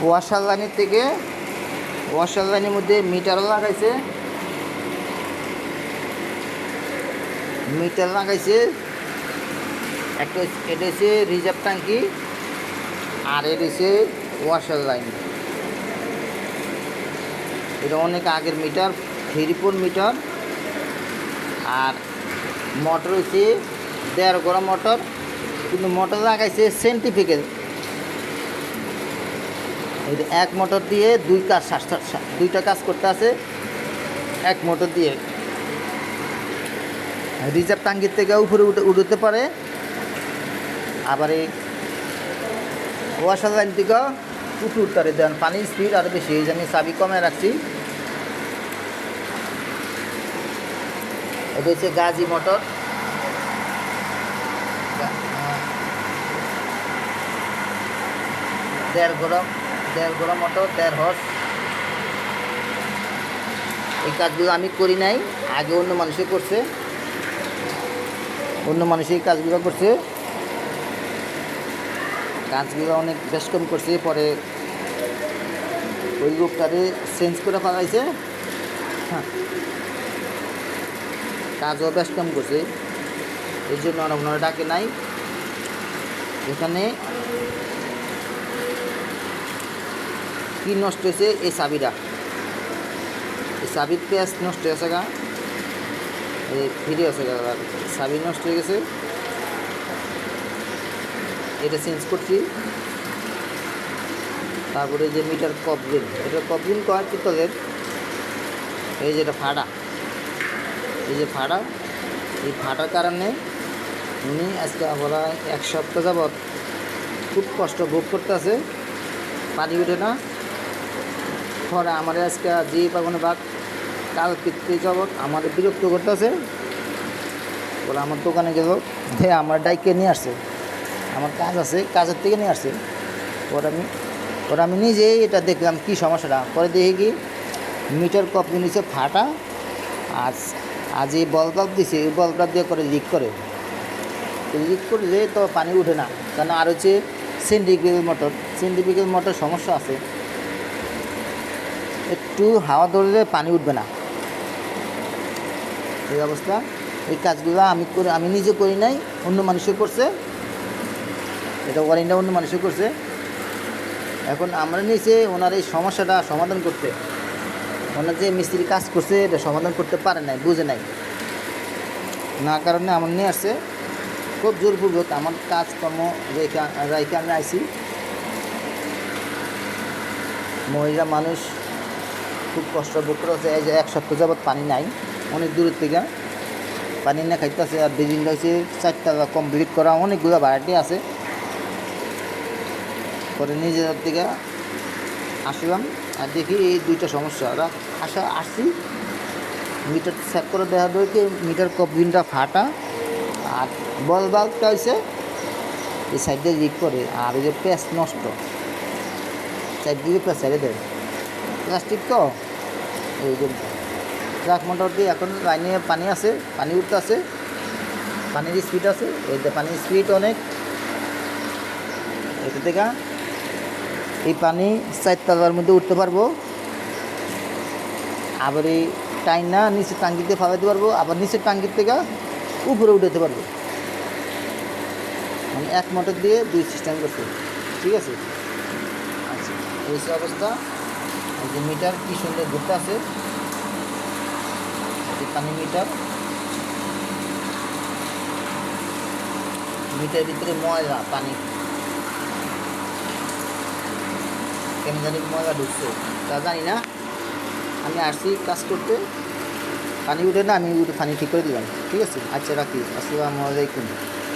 Washer লাইনের থেকে washer লাইনের মধ্যে মিটারও লাগাইছে, একটা এটা হচ্ছে রিজার্ভ ট্যাঙ্কি, আর এটা হচ্ছে ওয়াশার লাইন। এটা অনেক আগের মিটার, 3-4 মিটার। আর মোটর হচ্ছে 1.5 গড়া মোটর, কিন্তু মোটর লাগাইছে সেন্টিফিক্যাল। এই এক মোটর দিয়ে দুইটা কাজ করতে আছে এক মোটর দিয়ে। রিজার্ভ ট্যাঙ্কির থেকে উপরে উঠতে পারে, আবার এই ওয়াশার লাইন থেকে উপরে উঠতে পারে। দেন পানির স্পিড আরও বেশি, এই যে আমি চাবি কমে রাখছি। এটা হচ্ছে গাজি মোটর, 1.5 গড়া মোটর, 1.5 হর্স। এই কাজগুলো আমি করি নাই, আগে অন্য মানুষে করছে, এই কাজগুলো করছে। কাজগুলো অনেক বেশ কম করছে, পরে ওই লোকটারে চেঞ্জ করে ফেলাইছে। হ্যাঁ, কাজও বেশ কম করছে, এই জন্য ওনারা ডাকে নাই। এখানে কি নষ্ট হয়েছে, এই চাবিটা, এই চাবির পেঁয়াজ নষ্ট হয়েছে গা, এই ফিরে আছে গা, চাবি নষ্ট হয়ে গেছে, এটা চেঞ্জ করছি। তারপরে যে মিটার কপলিন, এটা কপলিন কয় পিতলের, এই যেটা ফাটা, এই যে ফাটা, এই ফাটার কারণে উনি আজকে বলা 1 সপ্তাহ যাবৎ খুব কষ্ট ভোগ করতে আছে, পানি উঠে না। পরে আমার আজকে যে পাবনে বাঘ কাল পিতৃ যাবৎ আমাদের বিরক্ত করতে আছে। বলে আমার দোকানে গেল, হ্যাঁ আমার ডাইকে নিয়ে আসছে, আমার কাজ আছে, কাজের থেকে নিয়ে আসছে। পরে আমি নিজেই এটা দেখলাম কি সমস্যাটা। পরে দেখি কি মিটার কপলিং নিচে ফাটা, আজ এই বাল্ব দিছে, এই বাল্বটা দিয়ে করে লিক করে যে তো পানি উঠে না। কারণ আর হচ্ছে সেন্ট্রিফিউগাল মোটর সমস্যা আছে, একটু হাওয়া ধরলে পানি উঠবে না, এই অবস্থা। এই কাজগুলো আমি নিজে করি নাই, অন্য মানুষে করছে, এটা ওয়ারিংটা অন্য মানুষে করছে। এখন আমরা নিচে ওনার এই সমস্যাটা সমাধান করতে, ওনার যে মিস্ত্রি কাজ করছে এটা সমাধান করতে পারে নাই, বুঝে নাই, না কারণে আমার নিয়ে আসছে। খুব জোরপূর্বক আমার কাজকর্ম রেখে আমি আইছি। মহিলা মানুষ খুব কষ্ট ভোগ করেছে, এই যে 1 সপ্তাহ যাবৎ পানি নাই, অনেক দূরের থেকে পানি না খাইতেছে। আর বিল্ডিং হয়েছে 4তলা কমপ্লিট করা, অনেকগুলো ভাড়াটি আছে। পরে নিজেদের থেকে আসলাম আর দেখি এই দুইটা সমস্যা। ওরা আসছি মিটার চেক করে দেখা দেয় কি মিটার কপলিংটা ফাটা, আর বল বাল্বটা হয়েছে এই সাইডে লিক করে, আর ওই যে প্যাচ নষ্ট, সাইড দিয়ে প্যাচ ছেড়ে দেয়। প্লাস্টিক তো এই যে ট্রাক মোটর দিয়ে এখন লাইনে পানি আছে, পানি উঠতে আছে, পানির স্পিড আছে, এই যে পানির স্পিড অনেক। এটা থেকে এই পানি 4তলার মধ্যে উঠতে পারবো, আবার এই টাইনা নিচের টাঙ্কিতে ফালাইতে পারবো, আবার নিচের টাঙ্কির থেকে উপরে উঠাতে পারবো। মানে 1 মোটর দিয়ে 2 সিস্টেম করতে, ঠিক আছে। আচ্ছা, এই অবস্থা। এই যে মিটার কি সুন্দর ঘুরতে আছে, পানি মিটার ভিতরে ময়লা, পানি কেন জানি ময়লা ঢুকছে, তা জানি না। আমি আসছি কাজ করতে, পানি উঠে না, আমি পানি ঠিক করে দিলাম, ঠিক আছে। আচ্ছা রাখি, আসসালামু আলাইকুম।